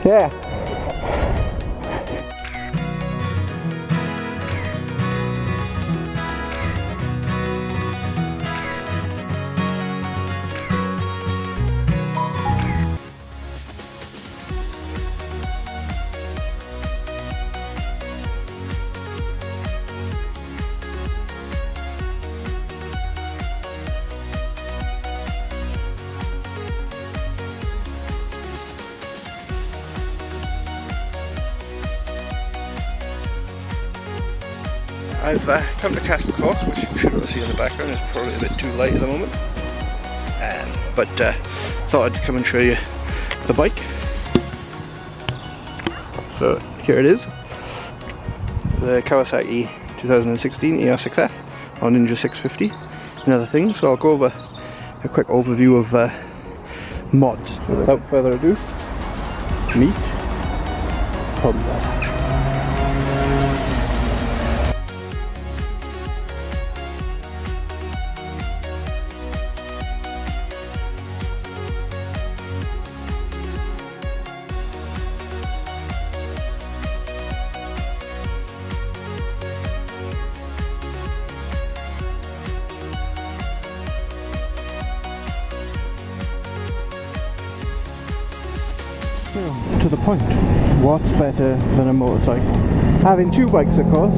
Yeah. I've come to Castle Course, which you should see in the background. It's probably a bit too light at the moment, but thought I'd come and show you the bike. So here it is, the Kawasaki 2016 ER6F on Ninja 650 and other things. So I'll go over a quick overview of mods. So without further ado, meet Pumbaa. To the point, what's better than a motorcycle? Having two bikes, of course.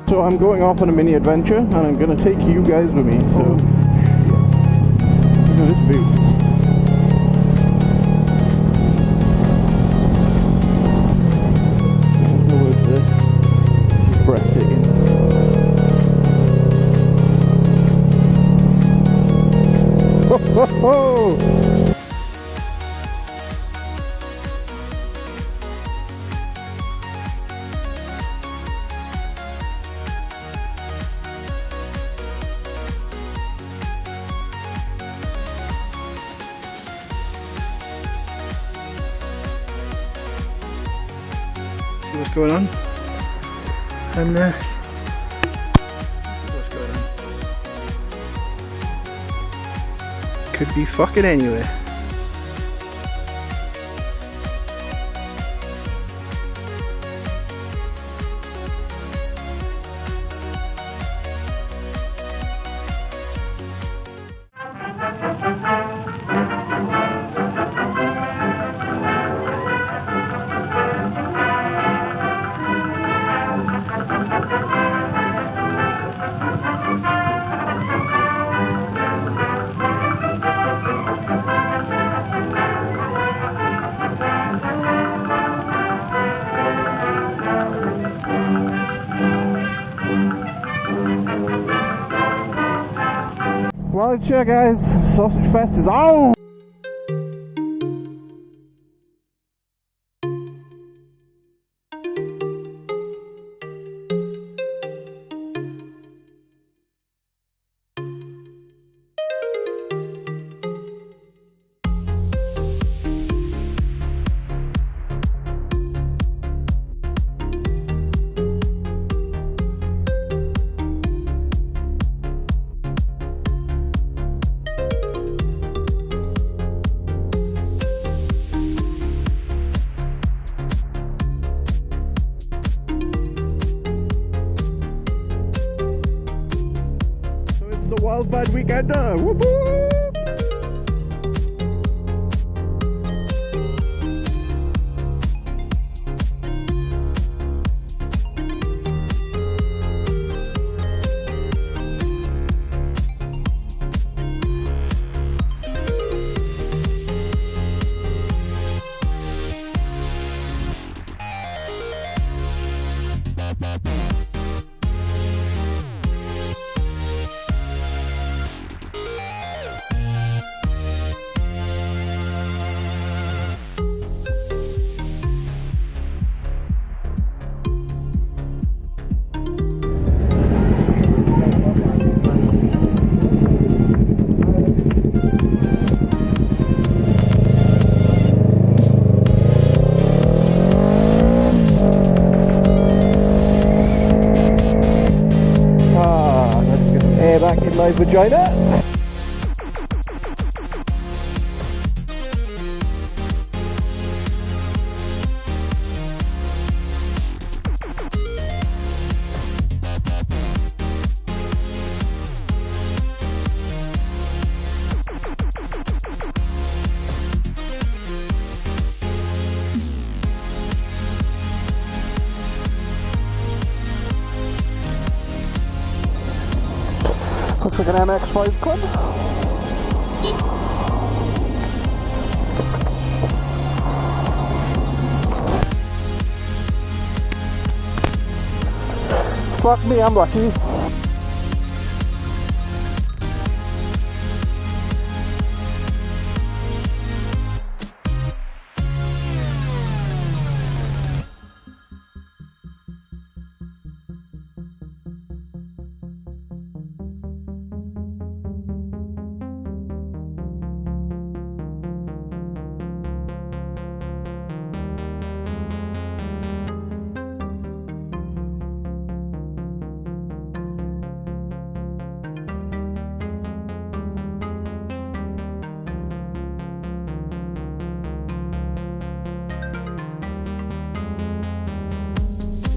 So I'm going off on a mini adventure and I'm going to take you guys with me. So look at this view. Breathtaking. Ho ho ho! See what's going on? And what's going on? Could be fucking anywhere. Well, sure guys, Sausage Fest is on! Wild Bad Weekend, whoop whoop! hair back in my vagina. Looks like an MX-5 club. Fuck me, I'm lucky.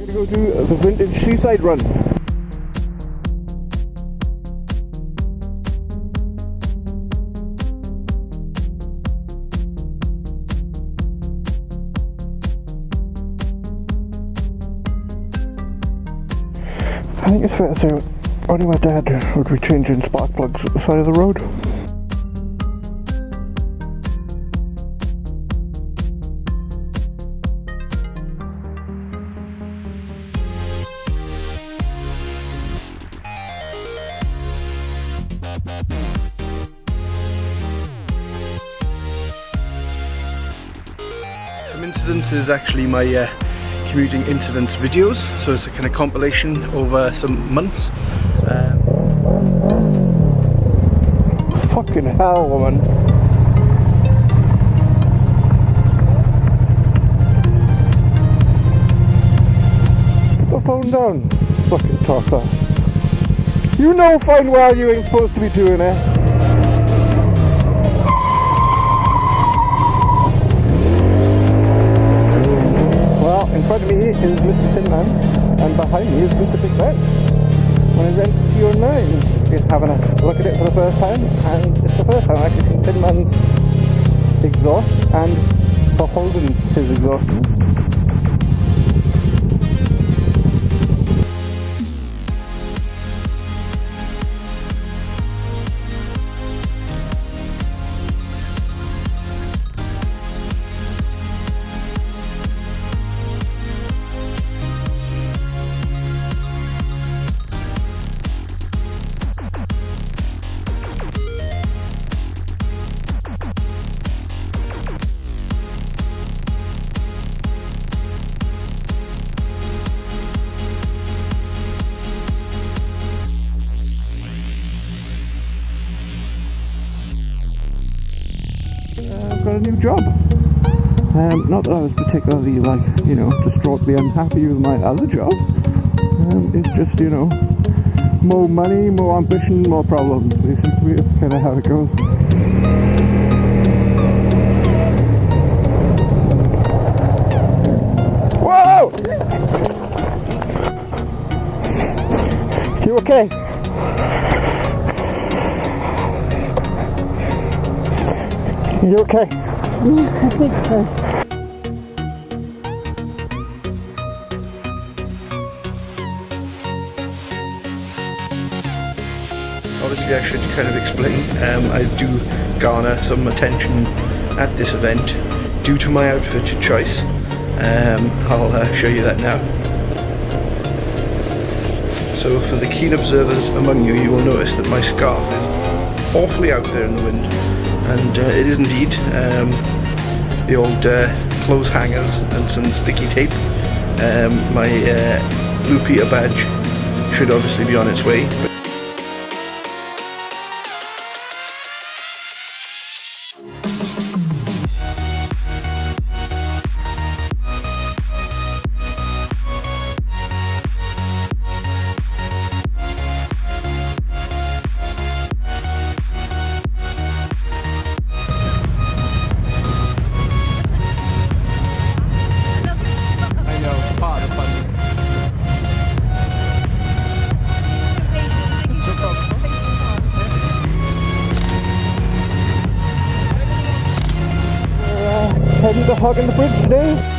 Go do the vintage seaside run. I think it's fair to say only my dad would be changing spark plugs at the side of the road. Some incidents is actually my commuting incidents videos, so it's a kind of compilation over some months. Fucking hell, woman. Put the phone down, fucking tosser. You know fine well you ain't supposed to be doing it. In front of me is Mr. Tin Man, and behind me is Mr. Big Ben. On his NT09 is having a look at it for the first time, and it's the first time I've actually seen Tin Man's exhaust and beholden his exhaust. I've got a new job. Not that I was particularly, like, you know, distraughtly unhappy with my other job. It's just, you know, more money, more ambition, more problems, basically. That's kind of how it goes. Whoa! You okay? You okay? Yeah, I think so. Obviously I should kind of explain, I do garner some attention at this event due to my outfit choice. I'll show you that now. So for the keen observers among you, you will notice that my scarf is awfully out there in the wind. And it is indeed the old clothes hangers and some sticky tape. My Blue Peter badge should obviously be on its way. the hogging the bridge today.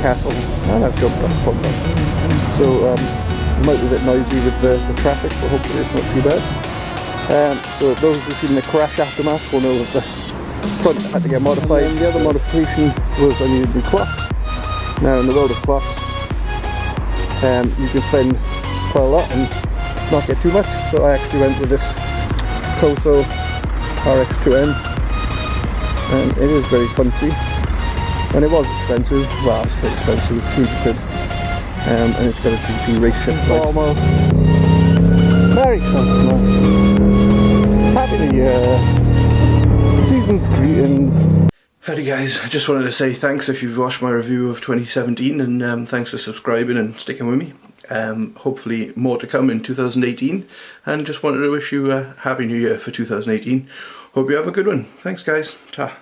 Castle, and I've jumped off Pumbaa. So it might be a bit noisy with the traffic, but hopefully it's not too bad. So those who've seen the crash aftermath will know that the front had to get modified. And the other modification was I needed new clocks. Now in the world of clocks, you can spend quite a lot and not get too much. So I actually went with this Moto RX2N, and it is very comfy. And it was expensive, well it's quite expensive, it's 200 quid, and it's got a GP race ship almost. Merry Christmas, Happy New Year, season's greetings. Howdy guys, I just wanted to say thanks if you've watched my review of 2017, and thanks for subscribing and sticking with me. Hopefully more to come in 2018, and just wanted to wish you a Happy New Year for 2018. Hope you have a good one. Thanks guys, ta.